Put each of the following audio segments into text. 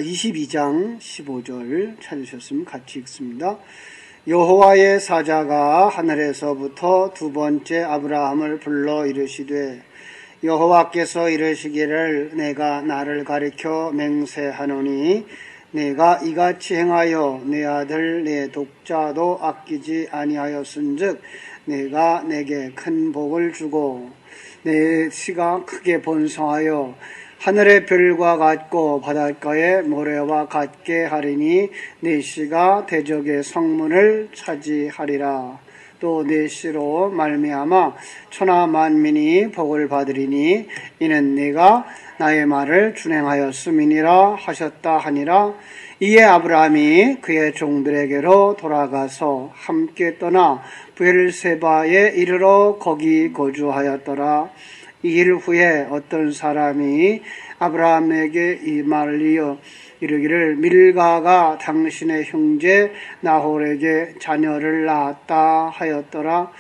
22장 15절 찾으셨으면 같이 읽습니다. 여호와의 사자가 하늘에서부터 두 번째 아브라함을 불러 이르시되 여호와께서 이르시기를 내가 나를 가리켜 맹세하노니 내가 이같이 행하여 내 아들 내 독자도 아끼지 아니하였은즉 내가 내게 큰 복을 주고 내 씨가 크게 번성하여 하늘의 별과 같고 바닷가의 모래와 같게 하리니 내 씨가 대적의 성문을 차지하리라. 또 내 씨로 말미암아 천하 만민이 복을 받으리니 이는 내가 나의 말을 준행하였음이니라 하셨다 하니라. 이에 아브라함이 그의 종들에게로 돌아가서 함께 떠나 브엘세바에 이르러 거기 거주하였더라. 이 일 후에 어떤 사람이 아브라함에게 이 말을 이어 이르기를 밀가가 당신의 형제 나홀에게 자녀를 낳았다 하였더라.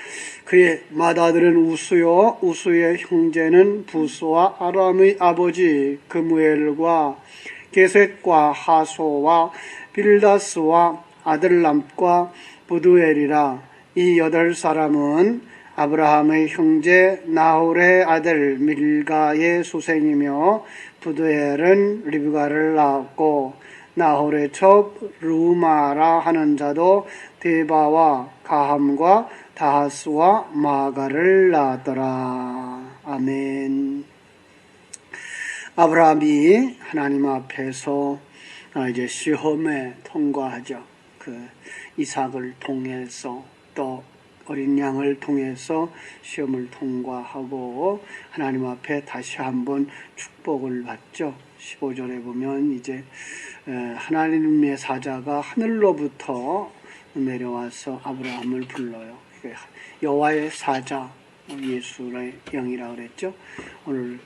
그의 맏아들은 우스요 우스의 형제는 부스와 아람의 아버지 그무엘과 게셋과 하소와 빌다스와 아들람과 부두엘이라. 이 8사람은 아브라함의 형제 나홀의 아들 밀가의 수생이며 부두엘은 리브가를 낳았고 나홀의 첩 루마라 하는 자도 데바와 가함과 다하스와 마가를 낳았더라. 아멘. 아브라함이 하나님 앞에서 이제 시험에 통과하죠. 그 이삭을 통해서 또 어린 양을 통해서 시험을 통과하고 하나님 앞에 다시 한번 축복을 받죠. 15절에 보면 이제 하나님의 사자가 하늘로부터 내려와서 아브라함을 불러요. 여호와의 사자, 예수의 영이라고 그랬죠. 오늘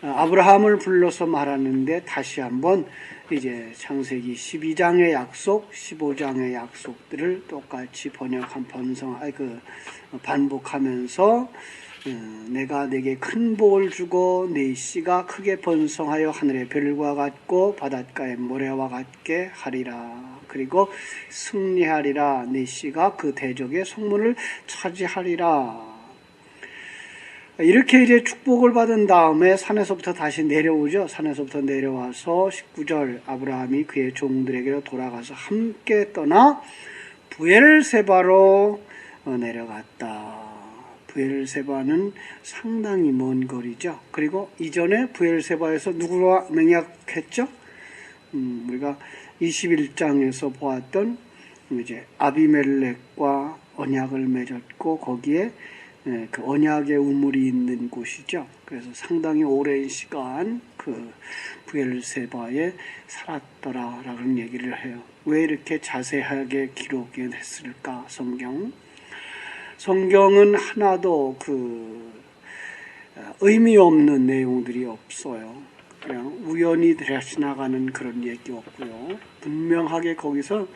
아브라함을 불러서 말하는데 다시 한번 이제 창세기 12장의 약속, 15장의 약속들을 똑같이 반복하면서 내가 내게 큰 복을 주고 내 씨가 크게 번성하여 하늘의 별과 같고 바닷가의 모래와 같게 하리라. 그리고 승리하리라. 내 씨가 그 대적의 성문을 차지하리라. 이렇게 이제 축복을 받은 다음에 산에서부터 다시 내려오죠. 산에서부터 내려와서 19절 아브라함이 그의 종들에게로 돌아가서 함께 떠나 브엘세바로 내려갔다. 브엘세바는 상당히 먼 거리죠. 그리고 이전에 브엘세바에서 누구와 맹약했죠? 우리가 21장에서 보았던 이제 아비멜렉과 언약을 맺었고 거기에 그 언약의 우물이 있는 곳이죠. 그래서 상당히 오랜 시간 그 브엘세바에 살았더라라는 얘기를 해요. 왜 이렇게 자세하게 기록했을까? 성경은 하나도 그 의미 없는 내용들이 없어요. 그냥 우연히 지나가는 그런 얘기 없고요. 분명하게 거기서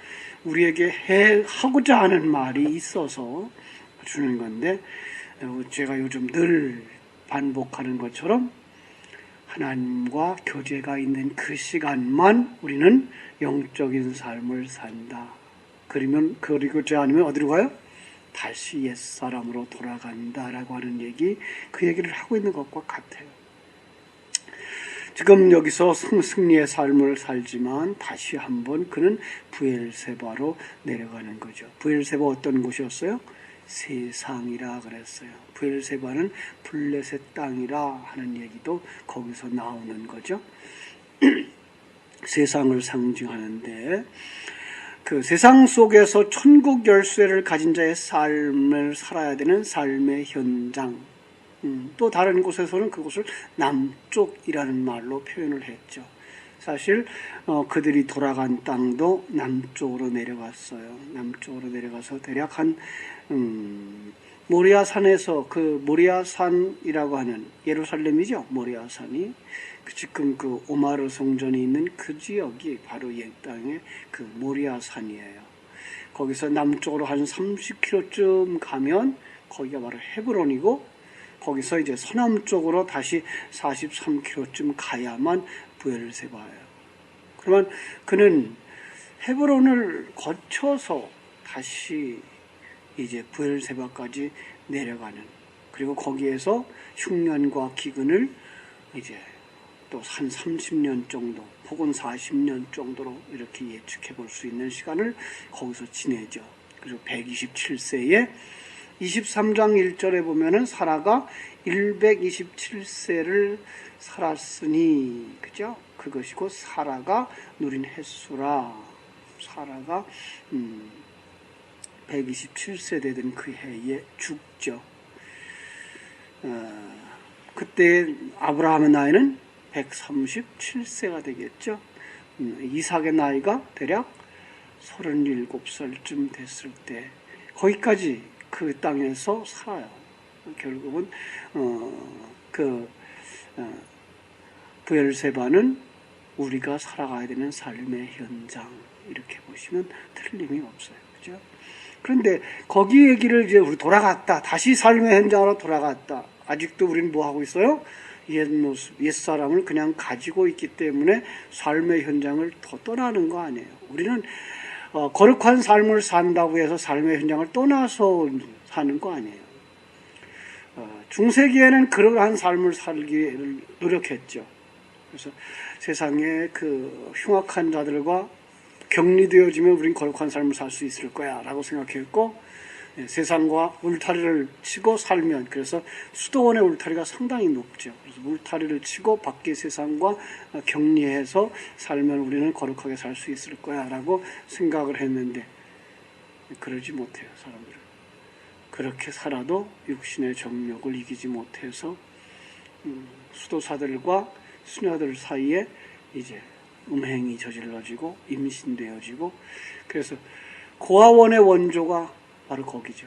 우리에게 하고자 하는 말이 있어서 주는 건데 제가 요즘 늘 반복하는 것처럼 하나님과 교제가 있는 그 시간만 우리는 영적인 삶을 산다. 그리고 저 아니면 어디로 가요? 다시 옛사람으로 돌아간다라고 하는 얘기, 그 얘기를 하고 있는 것과 같아요. 지금 여기서 승리의 삶을 살지만 다시 한번 그는 브엘세바로 내려가는 거죠. 브엘세바 어떤 곳이었어요? 세상이라 그랬어요. 브엘세바는 블레셋 땅이라 하는 얘기도 거기서 나오는 거죠. 세상을 상징하는데 그 세상 속에서 천국 열쇠를 가진 자의 삶을 살아야 되는 삶의 현장, 또 다른 곳에서는 그곳을 남쪽이라는 말로 표현을 했죠. 사실 그들이 돌아간 땅도 남쪽으로 내려갔어요. 남쪽으로 내려가서 대략 한 모리아산에서, 그 모리아산이라고 하는 예루살렘이죠. 모리아산이 지금 그 오마르 성전이 있는 그 지역이 바로 이 땅의 그 모리아산이에요. 거기서 남쪽으로 한 30km쯤 가면 거기가 바로 헤브론이고, 거기서 이제 서남쪽으로 다시 43km쯤 가야만 브엘세바예요. 그러면 그는 헤브론을 거쳐서 다시 이제 브엘세바까지 내려가는, 그리고 거기에서 흉년과 기근을 이제 또 한 30년 정도 혹은 40년 정도로 이렇게 예측해 볼 수 있는 시간을 거기서 지내죠. 그리고 127세에 23장 1절에 보면은 사라가 127세를 살았으니, 그죠? 그것이고 사라가 누린 횟수라. 사라가 127세 되던 그 해에 죽죠. 그때 아브라함의 나이는 137세가 되겠죠. 이삭의 나이가 대략 37살쯤 됐을 때 거기까지 그 땅에서 살아요. 결국은 브엘세바는 우리가 살아가야 되는 삶의 현장, 이렇게 보시면 틀림이 없어요. 그죠? 그런데 거기 얘기를 이제 우리 돌아갔다, 다시 삶의 현장으로 돌아갔다. 아직도 우리는 뭐 하고 있어요? 옛 모습, 옛 사람을 그냥 가지고 있기 때문에 삶의 현장을 더 떠나는 거 아니에요. 우리는 거룩한 삶을 산다고 해서 삶의 현장을 떠나서 사는 거 아니에요. 중세기에는 그러한 삶을 살기 노력했죠. 그래서 세상의 그 흉악한 자들과 격리되어지면 우린 거룩한 삶을 살 수 있을 거야 라고 생각했고, 세상과 울타리를 치고 살면, 그래서 수도원의 울타리가 상당히 높죠. 그래서 울타리를 치고 밖의 세상과 격리해서 살면 우리는 거룩하게 살 수 있을 거야 라고 생각을 했는데, 그러지 못해요. 사람들은 그렇게 살아도 육신의 정욕을 이기지 못해서 수도사들과 수녀들 사이에 이제 음행이 저질러지고 임신되어지고, 그래서 고아원의 원조가 바로 거기죠.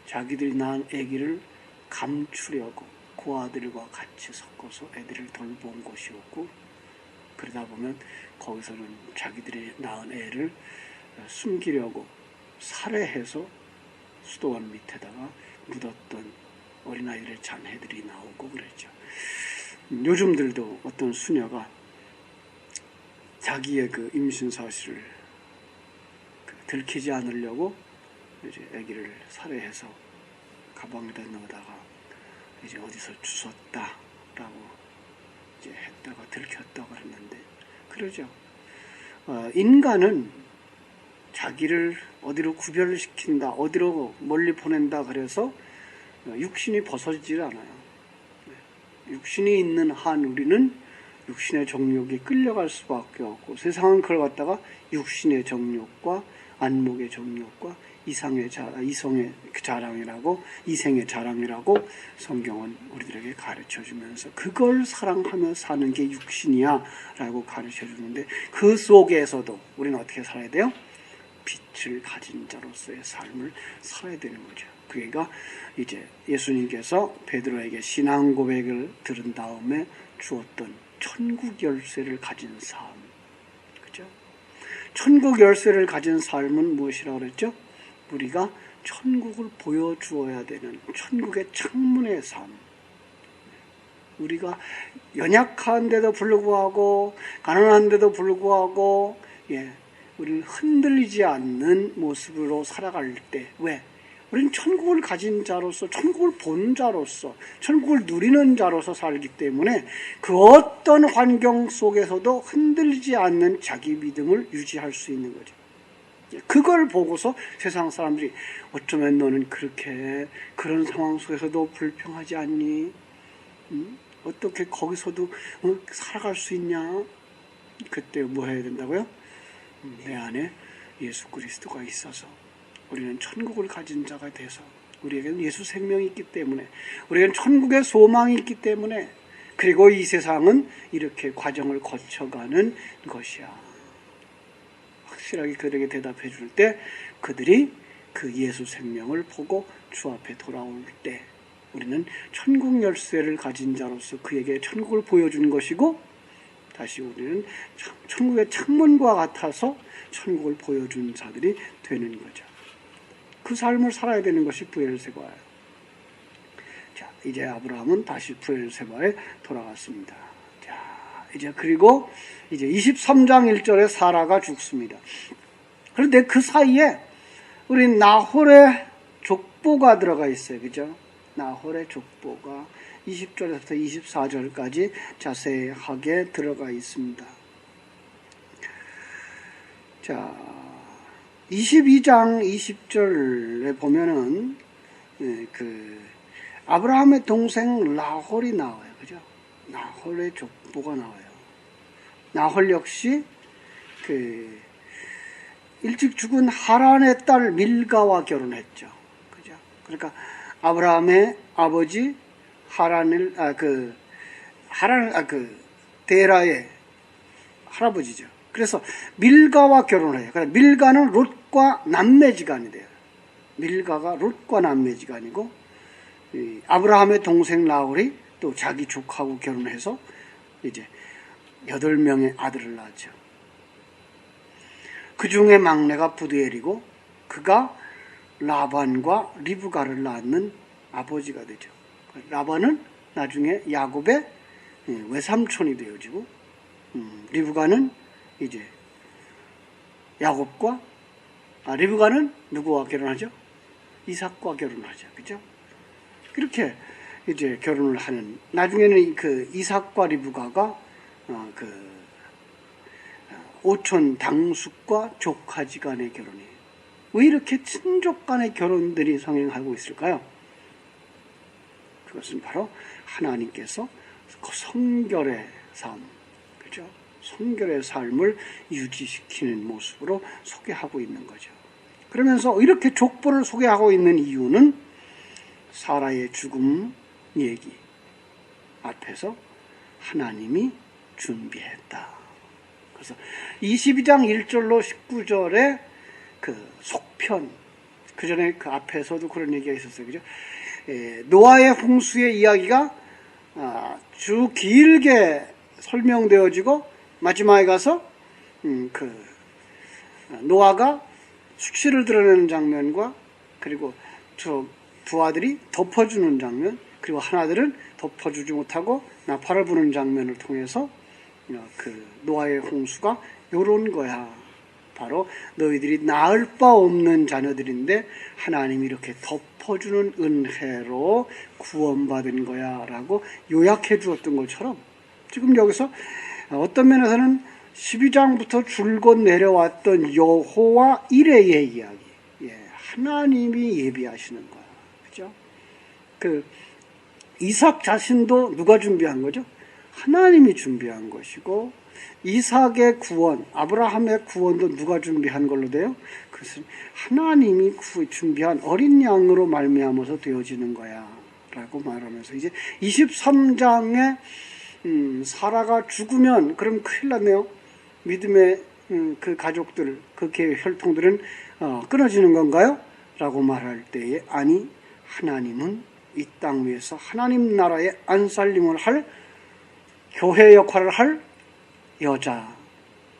자기들이 낳은 아기를 감추려고 고아들과 같이 섞어서 애들을 돌본 곳이었고, 그러다 보면 거기서는 자기들이 낳은 애를 숨기려고 살해해서 수도원 밑에다가 묻었던 어린아이들의 자매들이 나오고 그랬죠. 요즘들도 어떤 수녀가 자기의 그 임신 사실을 들키지 않으려고 이제 아기를 살해해서 가방에다 넣어다가 이제 어디서 주웠다라고 이제 했다가 들켰다 그랬는데, 그러죠. 인간은 자기를 어디로 구별시킨다, 어디로 멀리 보낸다 그래서 육신이 벗어지질 않아요. 육신이 있는 한 우리는 육신의 정욕에 끌려갈 수밖에 없고, 세상은 그걸 갖다가 육신의 정욕과 안목의 정욕과 이성의 자랑이라고, 이생의 자랑이라고 성경은 우리들에게 가르쳐주면서 그걸 사랑하며 사는 게 육신이야 라고 가르쳐주는데, 그 속에서도 우리는 어떻게 살아야 돼요? 빛을 가진 자로서의 삶을 살아야 되는 거죠. 그러니까 이제 예수님께서 베드로에게 신앙 고백을 들은 다음에 주었던 천국 열쇠를 가진 삶, 그죠? 천국 열쇠를 가진 삶은 무엇이라고 그랬죠? 우리가 천국을 보여주어야 되는 천국의 창문의 삶. 우리가 연약한데도 불구하고, 가난한데도 불구하고, 우리는 흔들리지 않는 모습으로 살아갈 때, 왜? 우리는 천국을 가진 자로서, 천국을 본 자로서, 천국을 누리는 자로서 살기 때문에 그 어떤 환경 속에서도 흔들리지 않는 자기 믿음을 유지할 수 있는 거죠. 그걸 보고서 세상 사람들이 어쩌면 너는 그렇게 그런 상황 속에서도 불평하지 않니? 어떻게 거기서도 살아갈 수 있냐? 그때 뭐 해야 된다고요? 내 안에 예수 그리스도가 있어서 우리는 천국을 가진 자가 돼서, 우리에게는 예수 생명이 있기 때문에, 우리에게는 천국의 소망이 있기 때문에, 그리고 이 세상은 이렇게 과정을 거쳐가는 것이야. 확실하게 그들에게 대답해 줄 때, 그들이 그 예수 생명을 보고 주 앞에 돌아올 때 우리는 천국 열쇠를 가진 자로서 그에게 천국을 보여준 것이고, 다시 우리는 천국의 창문과 같아서 천국을 보여준 자들이 되는 거죠. 그 삶을 살아야 되는 것이 브엘세바예요. 자, 이제 아브라함은 다시 브엘세바에 돌아갔습니다. 자, 이제 그리고 이제 23장 1절에 사라가 죽습니다. 그런데 그 사이에 우리 나홀의 족보가 들어가 있어요. 그죠? 나홀의 족보가 20절에서부터 24절까지 자세하게 들어가 있습니다. 자, 22장 20절에 보면은 그 아브라함의 동생 나홀이 나와요. 그죠? 나홀의 족보가 나와요. 나홀 역시 그 일찍 죽은 하란의 딸 밀가와 결혼했죠. 그죠? 그러니까 아브라함의 아버지 데라의 할아버지죠. 그래서 밀가와 결혼을 해요. 그러니까 밀가는 롯과 남매지간이 돼요. 밀가가 롯과 남매지간이고, 아브라함의 동생 나홀이 또 자기 조카하고 결혼해서 이제 8명의 아들을 낳았죠. 그 중에 막내가 부두엘이고, 그가 라반과 리브가를 낳는 아버지가 되죠. 라반은 나중에 야곱의 외삼촌이 되어지고, 리브가는 이제 야곱과 리브가는 누구와 결혼하죠? 이삭과 결혼하죠. 그죠? 그렇게 이제 결혼을 하는, 나중에는 그 이삭과 리브가가 그 오촌 당숙과 조카지간의 결혼이에요. 왜 이렇게 친족 간의 결혼들이 성행하고 있을까요? 그것은 바로 하나님께서 성결의 삶, 그죠? 성결의 삶을 유지시키는 모습으로 소개하고 있는 거죠. 그러면서 이렇게 족보를 소개하고 있는 이유는 사라의 죽음 얘기 앞에서 하나님이 준비했다. 그래서 22장 1절로 19절에 그 속편, 그 전에 그 앞에서도 그런 얘기가 있었어요. 그죠? 노아의 홍수의 이야기가 쭉 길게 설명되어지고, 마지막에 가서 그 노아가 수치를 드러내는 장면과, 그리고 두 아들이 덮어주는 장면, 그리고 하나들은 덮어주지 못하고 나팔을 부는 장면을 통해서 그 노아의 홍수가 요런 거야. 바로 너희들이 낳을 바 없는 자녀들인데 하나님이 이렇게 덮어주는 은혜로 구원받은 거야 라고 요약해 주었던 것처럼, 지금 여기서 어떤 면에서는 12장부터 줄곧 내려왔던 여호와 이레의 이야기, 하나님이 예비하시는 거야. 그죠? 그 이삭 자신도 누가 준비한 거죠? 하나님이 준비한 것이고, 이삭의 구원, 아브라함의 구원도 누가 준비한 걸로 돼요? 그것은 하나님이 준비한 어린 양으로 말미암아서 되어지는 거야 라고 말하면서, 이제 23장에 사라가 죽으면 그럼 큰일 났네요. 믿음의 그 가족들, 그 혈통들은 끊어지는 건가요? 라고 말할 때에, 아니, 하나님은 이 땅 위에서 하나님 나라의 안살림을 할, 교회 역할을 할 여자,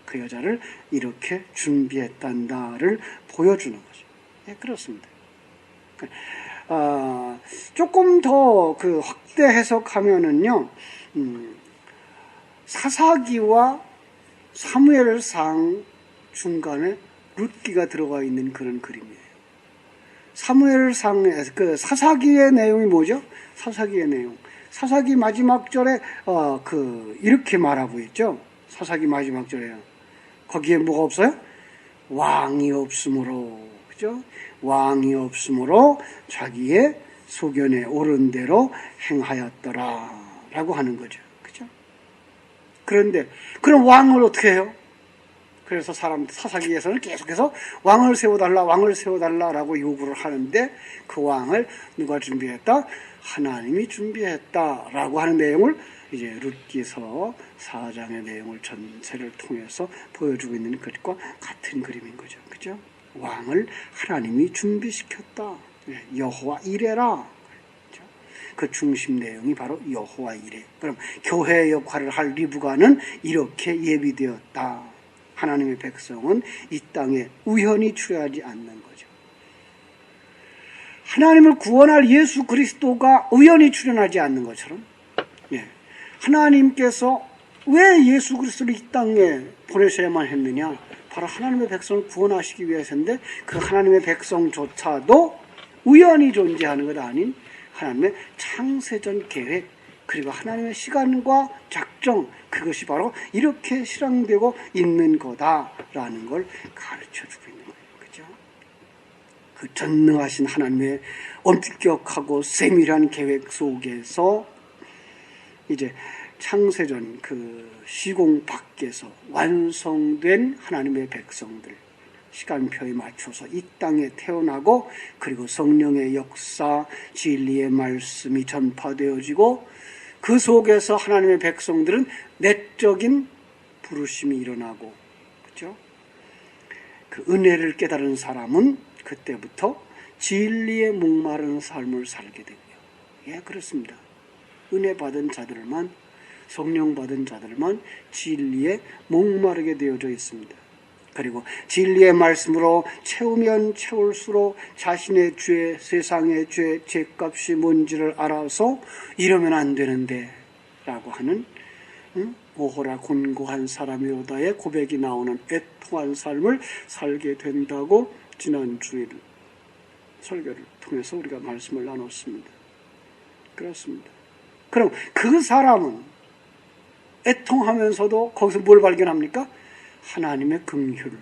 그 여자를 이렇게 준비했단다를 보여주는 거죠. 네, 그렇습니다. 조금 더 그 확대 해석하면은요, 사사기와 사무엘상 중간에 룻기가 들어가 있는 그런 그림이에요. 사무엘상에 그 사사기의 내용이 뭐죠? 사사기의 내용. 사사기 마지막 절에 이렇게 말하고 있죠. 사사기 마지막 절에 거기에 뭐가 없어요? 왕이 없으므로, 그죠? 왕이 없으므로 자기의 소견에 옳은 대로 행하였더라라고 하는 거죠. 그죠? 그런데 그럼 왕을 어떻게 해요? 그래서 사사기에서는 계속해서 왕을 세워달라라고 요구를 하는데, 그 왕을 누가 준비했다? 하나님이 준비했다라고 하는 내용을 이제 룻기서 4장의 내용을 전체를 통해서 보여주고 있는 것과 같은 그림인 거죠. 그죠? 왕을 하나님이 준비시켰다. 여호와 이레라. 그죠? 그 중심 내용이 바로 여호와 이레. 그럼 교회 역할을 할 리브가는 이렇게 예비되었다. 하나님의 백성은 이 땅에 우연히 출애하지 않는 거죠. 하나님을 구원할 예수 그리스도가 우연히 출현하지 않는 것처럼, 하나님께서 왜 예수 그리스도를 이 땅에 보내셔야만 했느냐? 바로 하나님의 백성을 구원하시기 위해서인데 그 하나님의 백성조차도 우연히 존재하는 것 아닌 하나님의 창세전 계획 그리고 하나님의 시간과 작정 그것이 바로 이렇게 실행되고 있는 거다라는 걸 가르쳐주고 있는 거예요. 그죠? 그 전능하신 하나님의 엄격하고 세밀한 계획 속에서 이제 창세전 그 시공 밖에서 완성된 하나님의 백성들 시간표에 맞춰서 이 땅에 태어나고 그리고 성령의 역사 진리의 말씀이 전파되어지고 그 속에서 하나님의 백성들은 내적인 부르심이 일어나고 그렇죠? 그 은혜를 깨달은 사람은 그때부터 진리에 목마른 삶을 살게 되고요. 예, 그렇습니다. 은혜 받은 자들만 성령 받은 자들만 진리에 목마르게 되어져 있습니다. 그리고 진리의 말씀으로 채우면 채울수록 자신의 죄, 세상의 죄, 죄값이 뭔지를 알아서 이러면 안 되는데 라고 하는 오호라 곤고한 사람이로다의 고백이 나오는 애통한 삶을 살게 된다고 지난 주일 설교를 통해서 우리가 말씀을 나눴습니다. 그렇습니다. 그럼 그 사람은 애통하면서도 거기서 뭘 발견합니까? 하나님의 긍휼,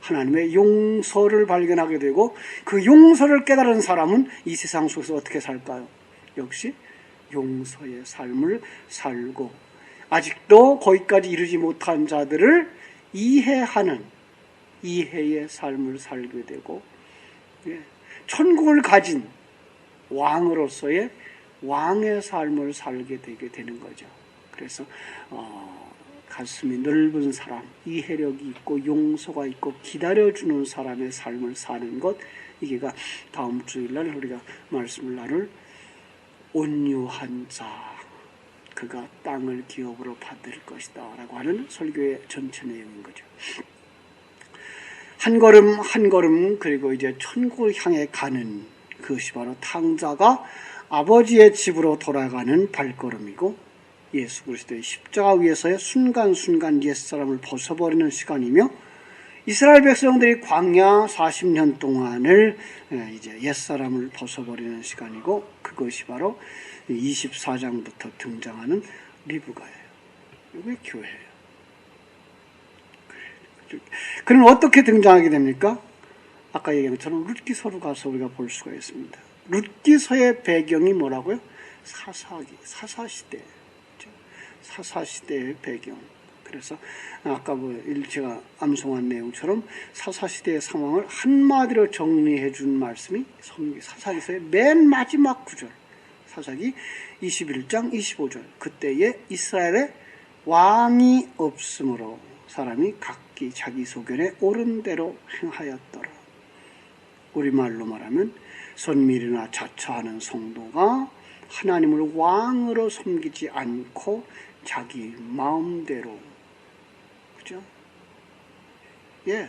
하나님의 용서를 발견하게 되고 그 용서를 깨달은 사람은 이 세상 속에서 어떻게 살까요? 역시 용서의 삶을 살고 아직도 거기까지 이르지 못한 자들을 이해하는 이해의 삶을 살게 되고 천국을 가진 왕으로서의 왕의 삶을 살게 되게 되는 거죠. 그래서 가슴이 넓은 사람, 이해력이 있고 용서가 있고 기다려주는 사람의 삶을 사는 것 이게가 다음 주일날 우리가 말씀을 나눌 온유한 자 그가 땅을 기업으로 받을 것이다 라고 하는 설교의 전체 내용인 거죠. 한 걸음 한 걸음 그리고 이제 천국을 향해 가는 그것이 바로 탕자가 아버지의 집으로 돌아가는 발걸음이고 예수 그리스도의 십자가 위에서의 순간순간 옛사람을 벗어버리는 시간이며 이스라엘 백성들이 광야 40년 동안을 이제 옛사람을 벗어버리는 시간이고 그것이 바로 24장부터 등장하는 리브가예요. 이게 교회예요. 그럼 어떻게 등장하게 됩니까? 아까 얘기한 것처럼 룻기서로 가서 우리가 볼 수가 있습니다. 룻기서의 배경이 뭐라고요? 사사시대. 사사시대의 배경. 그래서 아까 제가 암송한 내용처럼 사사시대의 상황을 한마디로 정리해 준 말씀이 사사기서의 맨 마지막 구절. 사사기 21장 25절. 그때에 이스라엘에 왕이 없으므로 사람이 각기 자기 소견에 옳은 대로 행하였더라. 우리말로 말하면 선밀이나 자처하는 성도가 하나님을 왕으로 섬기지 않고 자기 마음대로 그죠? 예.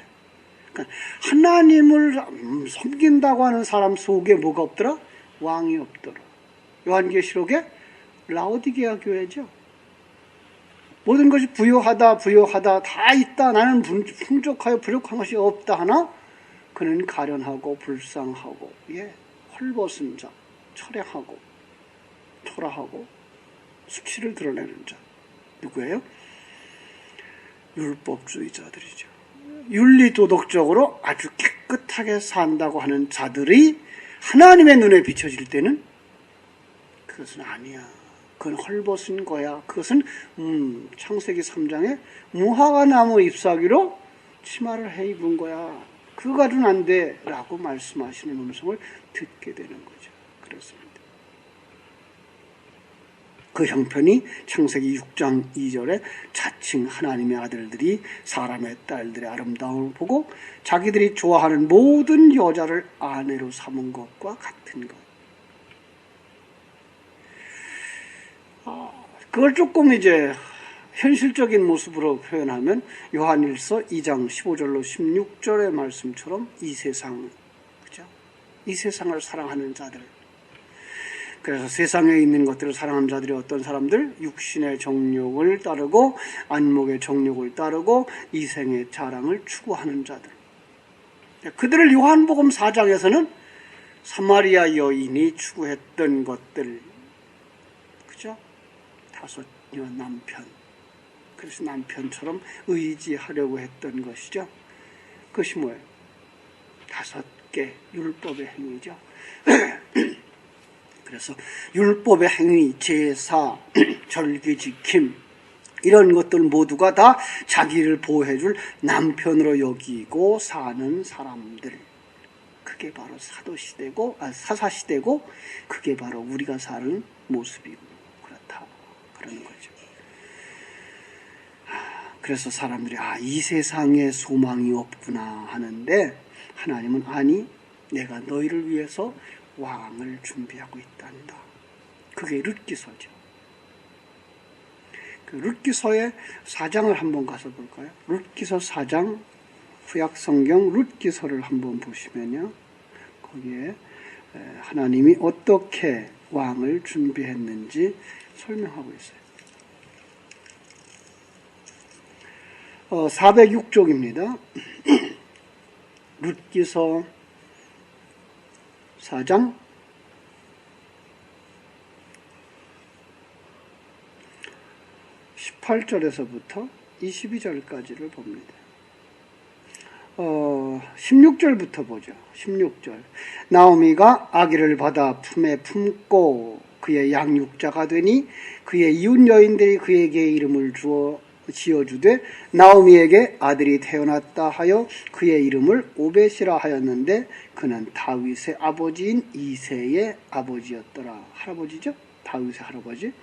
그러니까 하나님을 섬긴다고 하는 사람 속에 뭐가 없더라? 왕이 없더라. 요한계시록에 라오디게아 교회죠. 모든 것이 부요하다 다 있다. 나는 풍족하여 부족한 것이 없다 하나 그는 가련하고 불쌍하고 헐벗은 자, 철회하고 토라하고 수치를 드러내는 자. 누구예요? 율법주의자들이죠. 윤리도덕적으로 아주 깨끗하게 산다고 하는 자들이 하나님의 눈에 비춰질 때는 그것은 아니야. 그건 헐벗은 거야. 그것은 창세기 3장에 무화과 나무 잎사귀로 치마를 해 입은 거야. 그거 가지고는 안 돼. 라고 말씀하시는 음성을 듣게 되는 거죠. 그렇습니다. 그 형편이 창세기 6장 2절에 자칭 하나님의 아들들이 사람의 딸들의 아름다움을 보고 자기들이 좋아하는 모든 여자를 아내로 삼은 것과 같은 것. 그걸 조금 이제 현실적인 모습으로 표현하면 요한일서 2장 15절로 16절의 말씀처럼 이 세상, 그죠? 이 세상을 사랑하는 자들. 그래서 세상에 있는 것들을 사랑하는 자들이 어떤 사람들? 육신의 정욕을 따르고 안목의 정욕을 따르고 이생의 자랑을 추구하는 자들. 그들을 요한복음 4장에서는 사마리아 여인이 추구했던 것들, 그죠? 5여 남편, 그래서 남편처럼 의지하려고 했던 것이죠. 그것이 뭐예요? 5개 율법의 행위죠. 그래서 율법의 행위, 제사, 절기 지킴, 이런 것들 모두가 다 자기를 보호해줄 남편으로 여기고 사는 사람들. 그게 바로 사사시대고, 그게 바로 우리가 사는 모습이고, 그렇다. 그런 거죠. 그래서 사람들이, 이 세상에 소망이 없구나 하는데, 하나님은 아니, 내가 너희를 위해서 왕을 준비하고 있단다. 그게 룻기서죠. 그 룻기서의 4장을 한번 가서 볼까요? 룻기서 4장, 구약성경 룻기서를 한번 보시면요. 거기에 하나님이 어떻게 왕을 준비했는지 설명하고 있어요. 406쪽입니다. 룻기서 4장 18절에서부터 22절까지를 봅니다. 16절부터 보죠. 16절. 나오미가 아기를 받아 품에 품고 그의 양육자가 되니 그의 이웃 여인들이 그에게 이름을 지어주되 나오미에게 아들이 태어났다 하여 그의 이름을 오벳이라 하였는데 그는 다윗의 아버지인 이새의 아버지였더라. 할아버지죠? 다윗의 할아버지.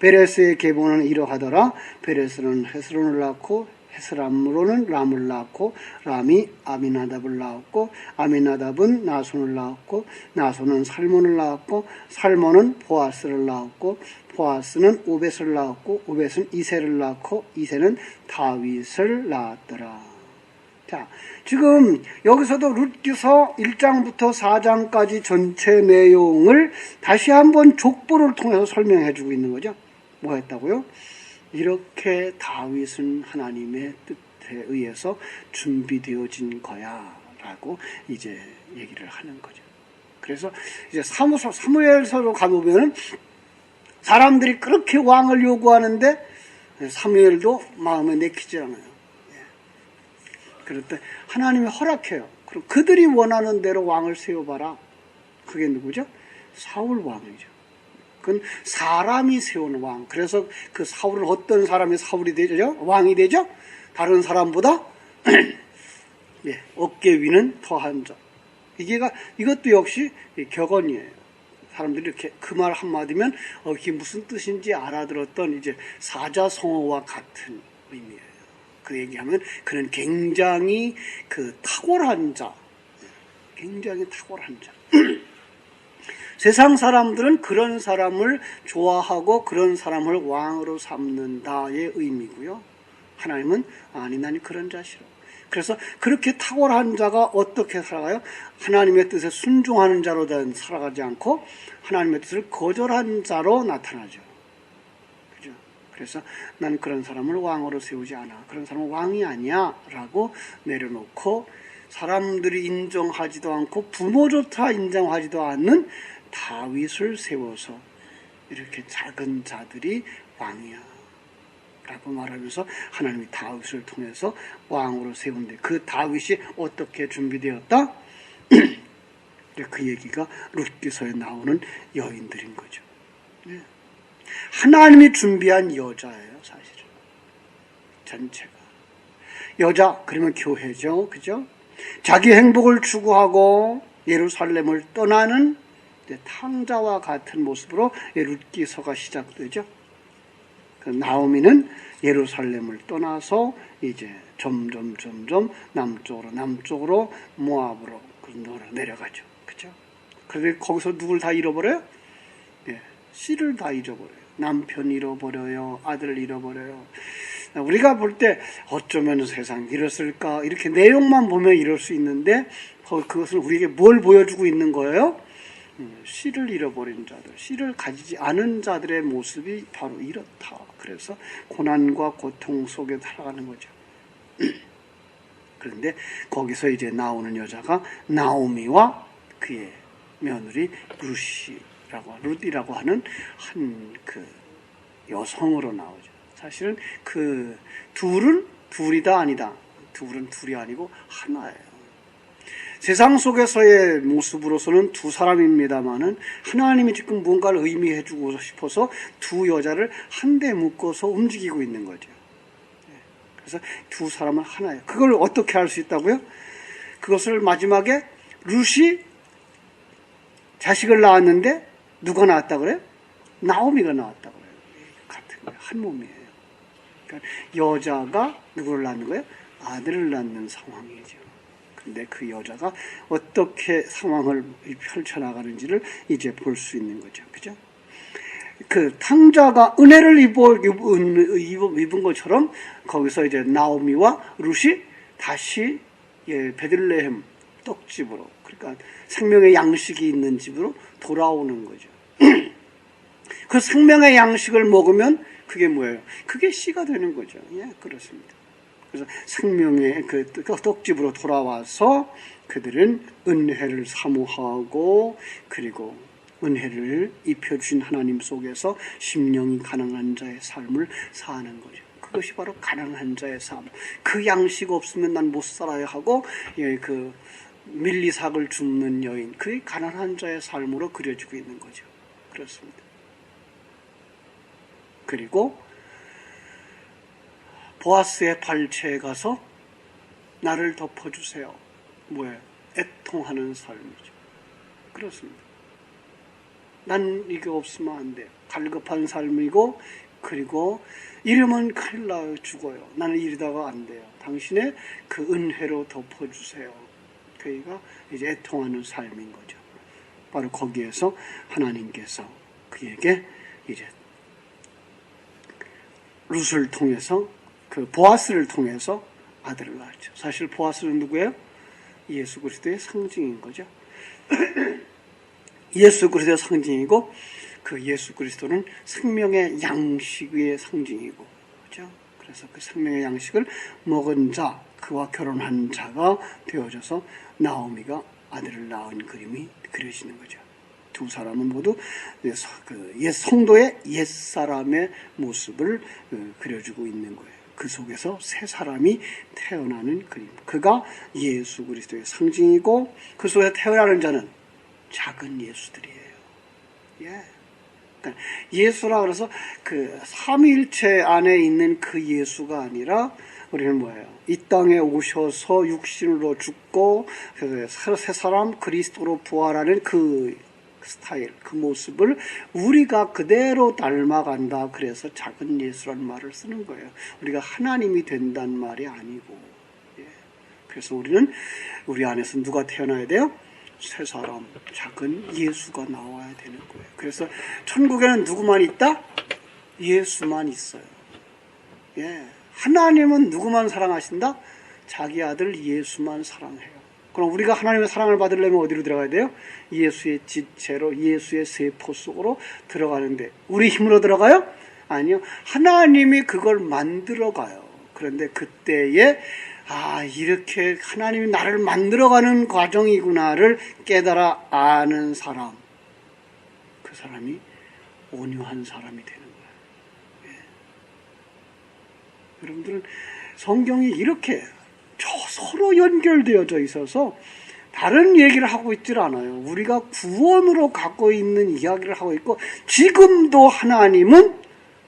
베레스의 계보는 이러하더라. 베레스는 헤스론을 낳고 헤스람으로는 람을 낳고 람이 아미나답을 낳았고 아미나답은 나손을 낳았고 나손은 살몬을 낳았고 살몬은 보아스를 낳았고 보아스는 오벳을 낳았고 오벳은 이새를 낳고 이새는 다윗을 낳았더라. 자, 지금 여기서도 룻기서 1장부터 4장까지 전체 내용을 다시 한번 족보를 통해서 설명해 주고 있는 거죠. 뭐 했다고요? 이렇게 다윗은 하나님의 뜻에 의해서 준비되어진 거야 라고 이제 얘기를 하는 거죠. 그래서 이제 사무엘서로 가보면 사람들이 그렇게 왕을 요구하는데 사무엘도 마음에 내키지 않아요. 그럴 때 하나님이 허락해요. 그럼 그들이 원하는 대로 왕을 세워봐라. 그게 누구죠? 사울 왕이죠. 그건 사람이 세우는 왕. 그래서 그 사울은 어떤 사람이 사울이 되죠? 왕이 되죠? 다른 사람보다 어깨 위는 더한 자. 이것도 역시 격언이에요. 사람들이 이렇게 그 말 한마디면 이게 무슨 뜻인지 알아들었던 이제 사자성어와 같은 의미예요. 그 얘기하면 그는 굉장히 그 탁월한 자. 굉장히 탁월한 자. 세상 사람들은 그런 사람을 좋아하고 그런 사람을 왕으로 삼는다의 의미고요. 하나님은 아니 나는 그런 자 싫어. 그래서 그렇게 탁월한 자가 어떻게 살아가요? 하나님의 뜻에 순종하는 자로 살아가지 않고 하나님의 뜻을 거절한 자로 나타나죠. 그죠? 그래서 난 그런 사람을 왕으로 세우지 않아. 그런 사람은 왕이 아니야 라고 내려놓고 사람들이 인정하지도 않고 부모조차 인정하지도 않는 다윗을 세워서 이렇게 작은 자들이 왕이야 라고 말하면서 하나님이 다윗을 통해서 왕으로 세운데 그 다윗이 어떻게 준비되었다? 그 얘기가 룻기서에 나오는 여인들인 거죠. 하나님이 준비한 여자예요, 사실은. 전체가. 여자, 그러면 교회죠. 그죠? 자기 행복을 추구하고 예루살렘을 떠나는 탕자와 같은 모습으로 룻기서가 시작되죠. 나오미는 예루살렘을 떠나서 이제 점점 남쪽으로 모압으로 내려가죠. 그죠? 그런데 거기서 누굴 다 잃어버려요? 씨를 다 잃어버려요. 남편 잃어버려요. 아들 잃어버려요. 우리가 볼 때 어쩌면 세상 이랬을까 이렇게 내용만 보면 이럴 수 있는데 그것은 우리에게 뭘 보여주고 있는 거예요? 씨를 잃어버린 자들, 씨를 가지지 않은 자들의 모습이 바로 이렇다. 그래서 고난과 고통 속에 살아가는 거죠. 그런데 거기서 이제 나오는 여자가 나오미와 그의 며느리 룻이라고 하는 한 그 여성으로 나오죠. 사실은 그 둘이 다 아니다. 둘이 아니고 하나예요. 세상 속에서의 모습으로서는 두 사람입니다만은 하나님이 지금 뭔가를 의미해주고 싶어서 두 여자를 한데 묶어서 움직이고 있는 거죠. 그래서 두 사람은 하나예요. 그걸 어떻게 할 수 있다고요? 그것을 마지막에 룻이 자식을 낳았는데 누가 낳았다 그래요? 나오미가 낳았다 그래요. 같은 거예요. 한 몸이에요. 그러니까 여자가 누구를 낳는 거예요? 아들을 낳는 상황이죠. 근데 그 여자가 어떻게 상황을 펼쳐나가는지를 이제 볼 수 있는 거죠. 그죠? 그 탕자가 은혜를 입은 것처럼 거기서 이제 나오미와 룻이 다시 베들레헴 떡집으로, 그러니까 생명의 양식이 있는 집으로 돌아오는 거죠. 그 생명의 양식을 먹으면 그게 뭐예요? 그게 씨가 되는 거죠. 예, 그렇습니다. 그래서 생명의 그 떡집으로 돌아와서 그들은 은혜를 사모하고, 그리고 은혜를 입혀주신 하나님 속에서 심령이 가난한 자의 삶을 사는 거죠. 그것이 바로 가난한 자의 삶. 그 양식 없으면 난 못 살아야 하고, 그 밀리삭을 줍는 여인, 그게 가난한 자의 삶으로 그려지고 있는 거죠. 그렇습니다. 그리고 보아스의 발치에 가서 나를 덮어주세요. 뭐예요? 애통하는 삶이죠. 그렇습니다. 난 이게 없으면 안 돼요. 갈급한 삶이고, 그리고 이러면 큰일 나요. 죽어요. 나는 이러다가 안 돼요. 당신의 그 은혜로 덮어주세요. 그가 이제 애통하는 삶인 거죠. 바로 거기에서 하나님께서 그에게 이제 룻을 통해서, 그 보아스를 통해서 아들을 낳았죠. 사실 보아스는 누구예요? 예수 그리스도의 상징인 거죠. 예수 그리스도의 상징이고, 그 예수 그리스도는 생명의 양식의 상징이고, 그렇죠? 그래서 그 생명의 양식을 먹은 자, 그와 결혼한 자가 되어져서 나오미가 아들을 낳은 그림이 그려지는 거죠. 두 사람은 모두 옛 성도의 옛사람의 모습을 그려주고 있는 거예요. 그 속에서 새 사람이 태어나는 그림. 그가 예수 그리스도의 상징이고, 그 속에 태어나는 자는 작은 예수들이에요. 예. 그러니까 예수라 그래서 그 삼위일체 안에 있는 그 예수가 아니라, 우리는 뭐예요? 이 땅에 오셔서 육신으로 죽고 새 사람 그리스도로 부활하는 그 스타일, 그 모습을 우리가 그대로 닮아간다. 그래서 작은 예수라는 말을 쓰는 거예요. 우리가 하나님이 된다는 말이 아니고. 예. 그래서 우리는 우리 안에서 누가 태어나야 돼요? 새 사람, 작은 예수가 나와야 되는 거예요. 그래서 천국에는 누구만 있다? 예수만 있어요. 예. 하나님은 누구만 사랑하신다? 자기 아들 예수만 사랑해요. 그럼 우리가 하나님의 사랑을 받으려면 어디로 들어가야 돼요? 예수의 지체로, 예수의 세포 속으로 들어가는데, 우리 힘으로 들어가요? 아니요. 하나님이 그걸 만들어가요. 그런데 그때에 이렇게 하나님이 나를 만들어가는 과정이구나를 깨달아 아는 사람, 그 사람이 온유한 사람이 되는 거예요. 예. 여러분들은 성경이 이렇게 서로 연결되어져 있어서 다른 얘기를 하고 있질 않아요. 우리가 구원으로 갖고 있는 이야기를 하고 있고, 지금도 하나님은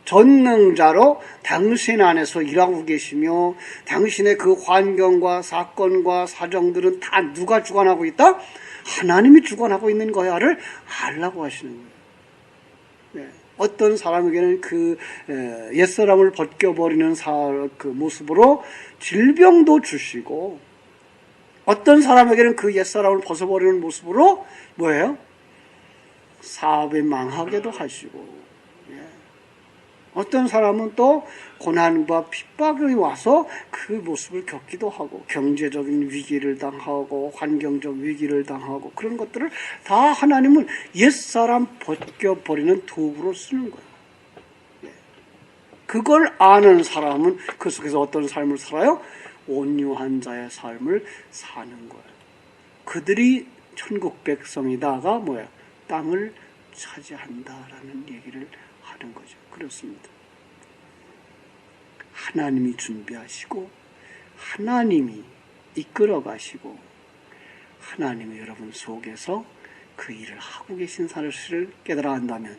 전능자로 당신 안에서 일하고 계시며, 당신의 그 환경과 사건과 사정들은 다 누가 주관하고 있다? 하나님이 주관하고 있는 거야를 알라고 하시는 거예요. 네. 어떤 사람에게는 그 옛사람을 벗겨버리는 그 모습으로 질병도 주시고, 어떤 사람에게는 그 옛사람을 벗어버리는 모습으로 뭐예요? 사업이 망하게도 하시고. 예. 어떤 사람은 또 고난과 핍박이 와서 그 모습을 겪기도 하고 경제적인 위기를 당하고 환경적 위기를 당하고 그런 것들을 다 하나님은 옛사람 벗겨버리는 도구로 쓰는 거예요. 그걸 아는 사람은 그 속에서 어떤 삶을 살아요? 온유한 자의 삶을 사는 거예요. 그들이 천국 백성이다가 뭐야? 땅을 차지한다라는 얘기를 하는 거죠. 그렇습니다. 하나님이 준비하시고 하나님이 이끌어 가시고 하나님이 여러분 속에서 그 일을 하고 계신 사실을 깨달아 한다면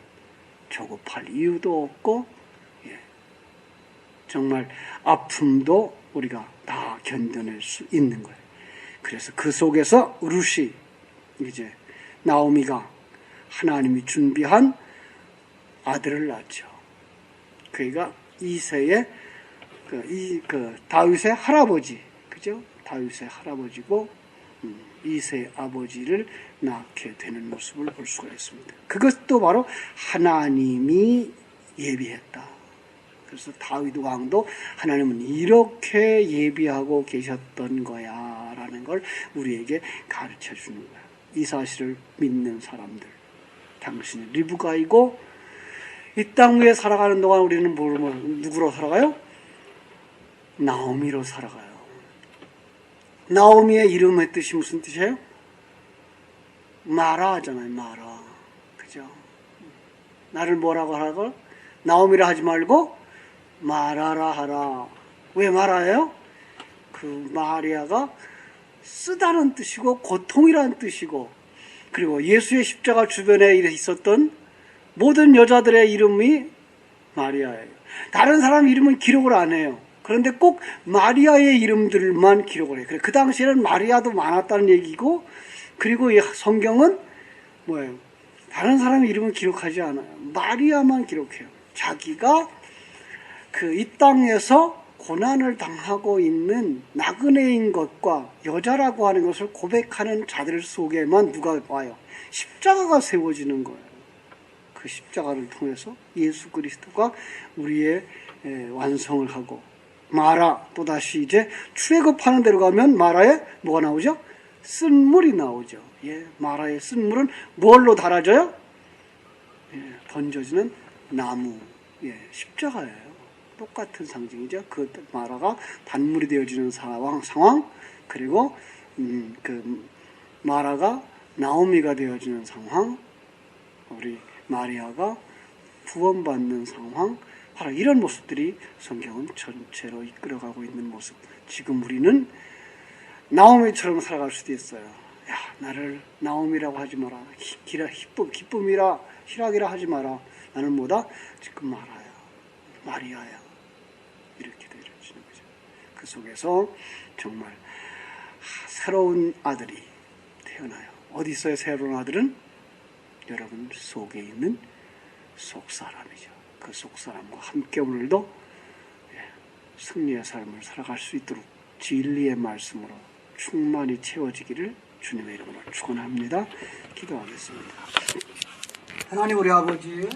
조급할 이유도 없고 정말 아픔도 우리가 다 견뎌낼 수 있는 거예요. 그래서 그 속에서 룻이 이제 나오미가 하나님이 준비한 아들을 낳죠. 그가 이새의 다윗의 할아버지, 그죠? 다윗의 할아버지고 이새의 아버지를 낳게 되는 모습을 볼 수가 있습니다. 그것도 바로 하나님이 예비했다. 그래서 다윗 왕도 하나님은 이렇게 예비하고 계셨던 거야 라는 걸 우리에게 가르쳐 주는 거야. 이 사실을 믿는 사람들, 당신이 리브가이고 이 땅 위에 살아가는 동안 우리는 누구로 살아가요? 나오미로 살아가요. 나오미의 이름의 뜻이 무슨 뜻이에요? 마라 하잖아요. 마라. 그죠? 나를 뭐라고 하라고? 나오미라 하지 말고 마라라 하라. 왜 마라예요? 그 마리아가 쓰다는 뜻이고 고통이라는 뜻이고 그리고 예수의 십자가 주변에 있었던 모든 여자들의 이름이 마리아예요. 다른 사람 이름은 기록을 안 해요. 그런데 꼭 마리아의 이름들만 기록을 해요. 그 당시에는 마리아도 많았다는 얘기고 그리고 이 성경은 뭐예요? 다른 사람의 이름은 기록하지 않아요. 마리아만 기록해요. 자기가 이 땅에서 고난을 당하고 있는 나그네인 것과 여자라고 하는 것을 고백하는 자들 속에만 누가 와요? 십자가가 세워지는 거예요. 그 십자가를 통해서 예수 그리스도가 우리의 완성을 하고 마라 또다시 이제 출애굽하는 데로 가면 마라에 뭐가 나오죠? 쓴물이 나오죠. 마라의 쓴물은 뭘로 달아져요? 던져지는 나무, 십자가예요. 똑같은 상징이죠. 그 마라가 단물이 되어지는 상황 그리고 그 마라가 나오미가 되어지는 상황, 우리 마리아가 구원받는 상황, 바로 이런 모습들이 성경은 전체로 이끌어가고 있는 모습. 지금 우리는 나오미처럼 살아갈 수도 있어요. 야, 나를 나오미라고 하지 마라. 기쁨이라 희락이라 하지 마라. 나는 뭐다? 지금 마리아야. 이렇게 되어지는 거죠. 그 속에서 정말 새로운 아들이 태어나요. 어디 있어요? 새로운 아들은? 여러분 속에 있는 속사람이죠. 그 속사람과 함께 오늘도 승리의 삶을 살아갈 수 있도록 진리의 말씀으로 충만히 채워지기를 주님의 이름으로 축원합니다. 기도하겠습니다. 하나님 우리 아버지